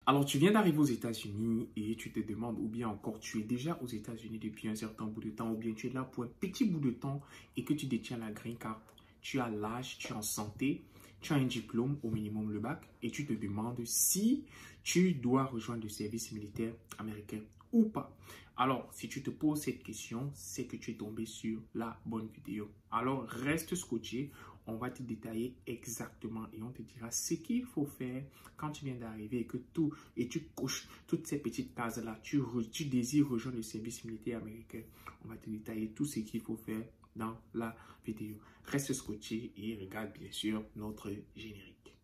Alors, tu viens d'arriver aux États-Unis et tu te demandes, ou bien encore, tu es déjà aux États-Unis depuis un certain bout de temps, ou bien tu es là pour un petit bout de temps et que tu détiens la green card. Tu as l'âge, tu es en santé, tu as un diplôme, au minimum le bac, et tu te demandes si tu dois rejoindre le service militaire américain ou pas. Alors, si tu te poses cette question, c'est que tu es tombé sur la bonne vidéo. Alors, reste scotché. On va te détailler exactement et on te dira ce qu'il faut faire quand tu viens d'arriver et tu coches toutes ces petites cases-là. Tu désires rejoindre le service militaire américain. On va te détailler tout ce qu'il faut faire dans la vidéo. Reste scotché et regarde bien sûr notre générique.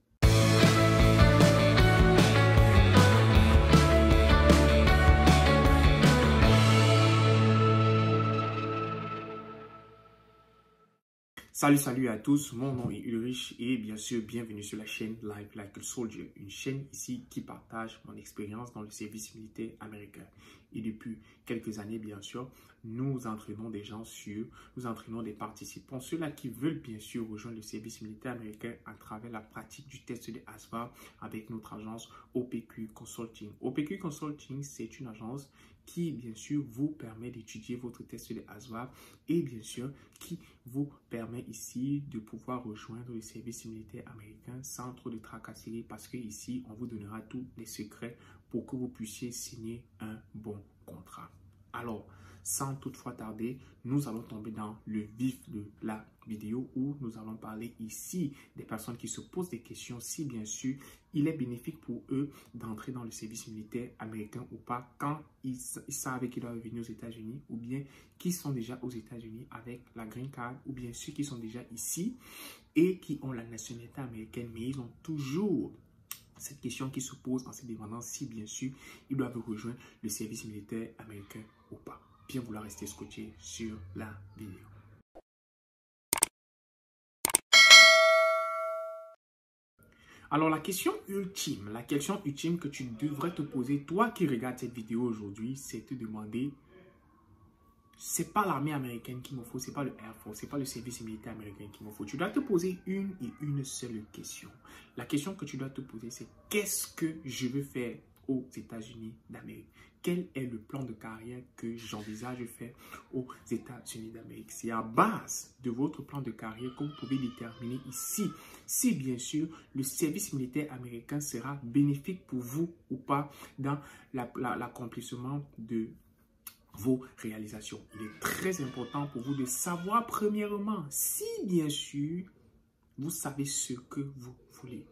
Salut à tous, mon nom est Ulrich et bien sûr bienvenue sur la chaîne Live Like a Soldier, une chaîne ici qui partage mon expérience dans le service militaire américain. Et depuis quelques années bien sûr, nous entraînons des participants, ceux-là qui veulent bien sûr rejoindre le service militaire américain à travers la pratique du test de ASVAB avec notre agence OPQ Consulting. OPQ Consulting, c'est une agence qui, bien sûr, vous permet d'étudier votre test de ASVAB et, bien sûr, qui vous permet ici de pouvoir rejoindre le service militaire américain sans trop de tracasseries parce que ici, on vous donnera tous les secrets pour que vous puissiez signer un bon contrat. Alors, sans toutefois tarder, nous allons tomber dans le vif de la vidéo où nous allons parler ici des personnes qui se posent des questions si bien sûr il est bénéfique pour eux d'entrer dans le service militaire américain ou pas quand ils savent qu'ils doivent venir aux États-Unis ou bien qui sont déjà aux États-Unis avec la green card ou bien ceux qui sont déjà ici et qui ont la nationalité américaine mais ils ont toujours cette question qui se pose en se demandant si bien sûr ils doivent rejoindre le service militaire américain ou pas. Bien vouloir rester scotché sur la vidéo. Alors la question ultime que tu devrais te poser, toi qui regardes cette vidéo aujourd'hui, c'est te demander, c'est pas l'armée américaine qu'il me faut, c'est pas le Air Force, c'est pas le service militaire américain qu'il me faut. Tu dois te poser une et une seule question. La question que tu dois te poser, c'est qu'est-ce que je veux faire aux États-Unis d'Amérique? Quel est le plan de carrière que j'envisage de faire aux États-Unis d'Amérique? C'est à base de votre plan de carrière que vous pouvez déterminer ici si bien sûr le service militaire américain sera bénéfique pour vous ou pas dans l'accomplissement de vos réalisations. Il est très important pour vous de savoir premièrement si bien sûr vous savez ce que vous voulez.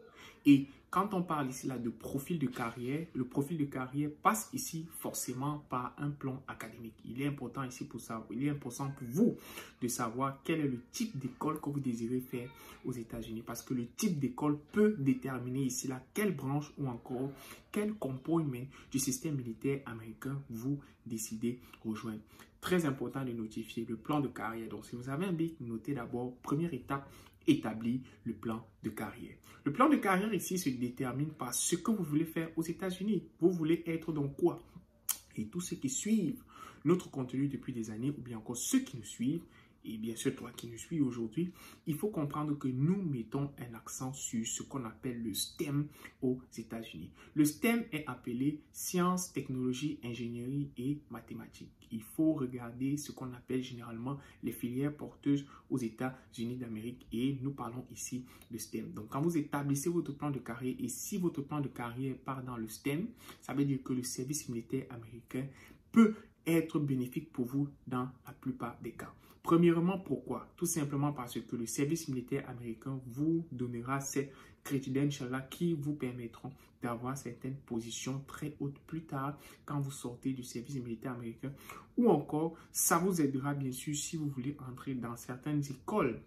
Et quand on parle ici là de profil de carrière, le profil de carrière passe ici forcément par un plan académique. Il est important ici pour ça, il est important pour vous de savoir quel est le type d'école que vous désirez faire aux États-Unis parce que le type d'école peut déterminer ici là quelle branche ou encore quel component du système militaire américain vous décidez rejoindre. Très important de notifier le plan de carrière. Donc si vous avez un bic, notez d'abord première étape, établir le plan de carrière. Le plan de carrière ici se détermine par ce que vous voulez faire aux États-Unis. Vous voulez être dans quoi? Et tous ceux qui suivent notre contenu depuis des années ou bien encore ceux qui nous suivent, et bien sûr toi qui nous suis aujourd'hui, il faut comprendre que nous mettons un accent sur ce qu'on appelle le STEM aux États-Unis. Le STEM est appelé sciences, technologies, ingénierie et mathématiques. Il faut regarder ce qu'on appelle généralement les filières porteuses aux États-Unis d'Amérique et nous parlons ici de STEM. Donc quand vous établissez votre plan de carrière et si votre plan de carrière part dans le STEM, ça veut dire que le service militaire américain peut être bénéfique pour vous dans la plupart des cas. Premièrement, pourquoi? Tout simplement parce que le service militaire américain vous donnera ces credentials-là qui vous permettront d'avoir certaines positions très hautes plus tard quand vous sortez du service militaire américain. Ou encore, ça vous aidera bien sûr si vous voulez entrer dans certaines écoles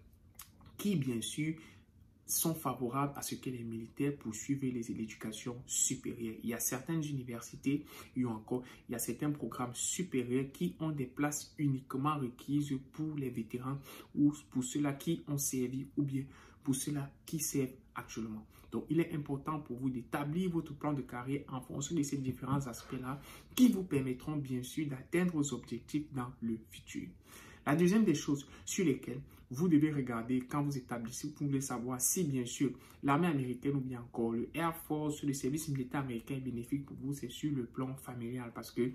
qui bien sûr sont favorables à ce que les militaires poursuivent l'éducation supérieure. Il y a certaines universités il y a certains programmes supérieurs qui ont des places uniquement requises pour les vétérans ou pour ceux-là qui ont servi ou bien pour ceux-là qui servent actuellement. Donc, il est important pour vous d'établir votre plan de carrière en fonction de ces différents aspects-là qui vous permettront bien sûr d'atteindre vos objectifs dans le futur. La deuxième des choses sur lesquelles vous devez regarder quand vous établissez, vous voulez savoir si bien sûr l'armée américaine ou bien encore le Air Force, le service militaire américain est bénéfique pour vous, c'est sur le plan familial parce que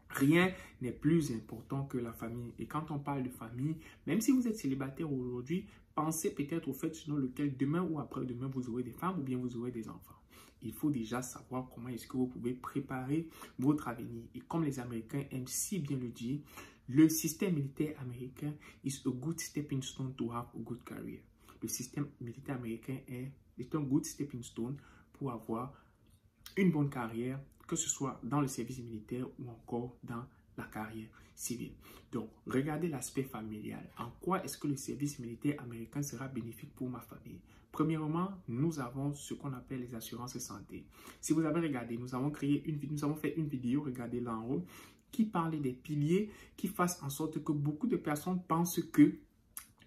rien n'est plus important que la famille. Et quand on parle de famille, même si vous êtes célibataire aujourd'hui, pensez peut-être au fait selon lequel demain ou après-demain vous aurez des femmes ou bien vous aurez des enfants. Il faut déjà savoir comment est-ce que vous pouvez préparer votre avenir. Et comme les Américains aiment si bien le dire, le système militaire américain is a good stepping stone to have a good career. Le système militaire américain est un good stepping stone pour avoir une bonne carrière, que ce soit dans le service militaire ou encore dans la carrière civile. Donc, regardez l'aspect familial. En quoi est-ce que le service militaire américain sera bénéfique pour ma famille? Premièrement, nous avons ce qu'on appelle les assurances santé. Si vous avez regardé, nous avons fait une vidéo, regardez là en haut, qui parlait des piliers qui fassent en sorte que beaucoup de personnes pensent que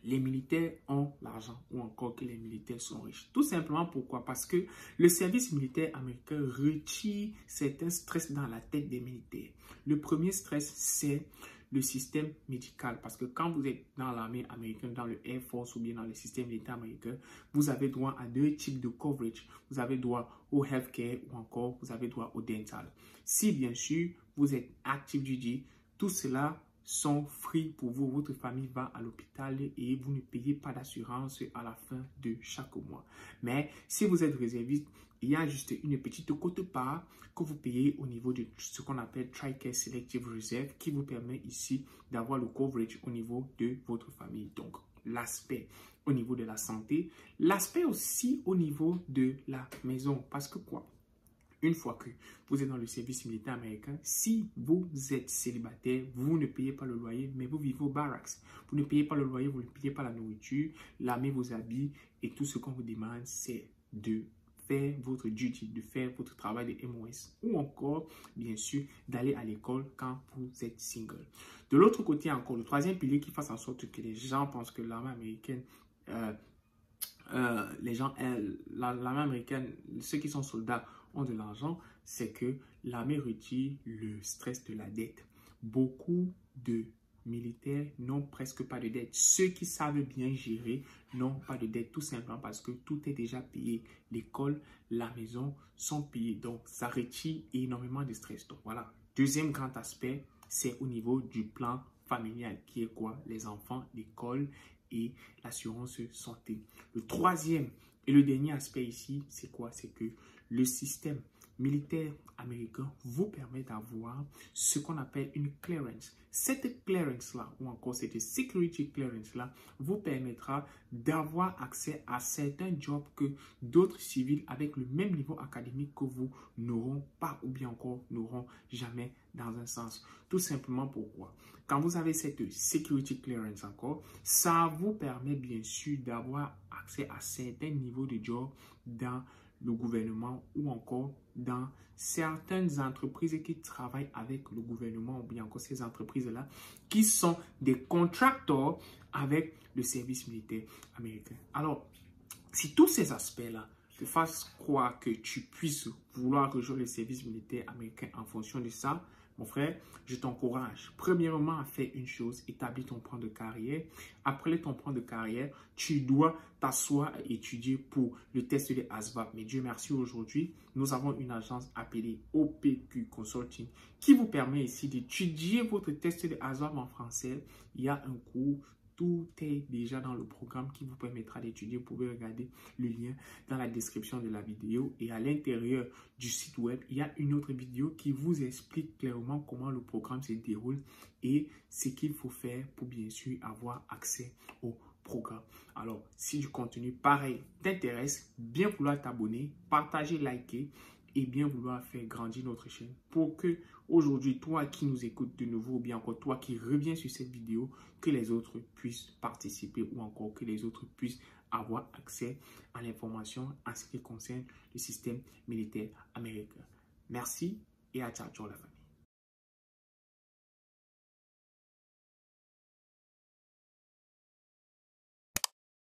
les militaires ont l'argent ou encore que les militaires sont riches. Tout simplement pourquoi? Parce que le service militaire américain retire certains stress dans la tête des militaires. Le premier stress, c'est le système médical. Parce que quand vous êtes dans l'armée américaine, dans le Air Force ou bien dans le système militaire américain, vous avez droit à deux types de coverage. Vous avez droit au healthcare ou encore vous avez droit au dental. Si bien sûr, vous êtes active duty, tout cela sont free pour vous. Votre famille va à l'hôpital et vous ne payez pas d'assurance à la fin de chaque mois. Mais si vous êtes réserviste, il y a juste une petite quote-part que vous payez au niveau de ce qu'on appelle TRICARE Selective Reserve qui vous permet ici d'avoir le coverage au niveau de votre famille. Donc, l'aspect au niveau de la santé, l'aspect aussi au niveau de la maison. Parce que quoi? Une fois que vous êtes dans le service militaire américain, si vous êtes célibataire, vous ne payez pas le loyer, mais vous vivez au barracks. Vous ne payez pas le loyer, vous ne payez pas la nourriture, l'armée vous habille et tout ce qu'on vous demande, c'est de faire votre duty, de faire votre travail de MOS ou encore, bien sûr, d'aller à l'école quand vous êtes single. De l'autre côté encore, le troisième pilier qui fasse en sorte que les gens pensent que l'armée américaine l'armée américaine, ceux qui sont soldats ont de l'argent, c'est que l'armée retire le stress de la dette. Beaucoup de militaires n'ont presque pas de dette. Ceux qui savent bien gérer n'ont pas de dette, tout simplement parce que tout est déjà payé. L'école, la maison sont payés. Donc, ça retire énormément de stress. Donc, voilà. Deuxième grand aspect, c'est au niveau du plan familial, qui est quoi? Les enfants, l'école et l'assurance santé. Le troisième et le dernier aspect ici, c'est quoi? C'est que le système militaire américain vous permet d'avoir ce qu'on appelle une clearance. Cette clearance-là, ou encore cette security clearance-là, vous permettra d'avoir accès à certains jobs que d'autres civils avec le même niveau académique que vous n'auront pas ou bien encore n'auront jamais dans un sens. Tout simplement pourquoi? Quand vous avez cette security clearance encore, ça vous permet bien sûr d'avoir accès à certains niveaux de job dans le gouvernement ou encore dans certaines entreprises qui travaillent avec le gouvernement ou bien encore ces entreprises-là qui sont des contracteurs avec le service militaire américain. Alors, si tous ces aspects-là te fassent croire que tu puisses vouloir rejoindre le service militaire américain en fonction de ça, mon frère, je t'encourage premièrement à faire une chose, établir ton plan de carrière. Après ton plan de carrière, tu dois t'asseoir et étudier pour le test de ASVAB. Mais Dieu merci, aujourd'hui, nous avons une agence appelée OPQ Consulting qui vous permet ici d'étudier votre test de ASVAB en français. Il y a un cours. Tout est déjà dans le programme qui vous permettra d'étudier. Vous pouvez regarder le lien dans la description de la vidéo. Et à l'intérieur du site web, il y a une autre vidéo qui vous explique clairement comment le programme se déroule et ce qu'il faut faire pour bien sûr avoir accès au programme. Alors, si du contenu pareil t'intéresse, bien vouloir t'abonner, partager, liker et bien vouloir faire grandir notre chaîne pour que aujourd'hui, toi qui nous écoutes de nouveau ou bien encore toi qui reviens sur cette vidéo, que les autres puissent participer ou encore que les autres puissent avoir accès à l'information en ce qui concerne le système militaire américain. Merci et à ciao, ciao la famille.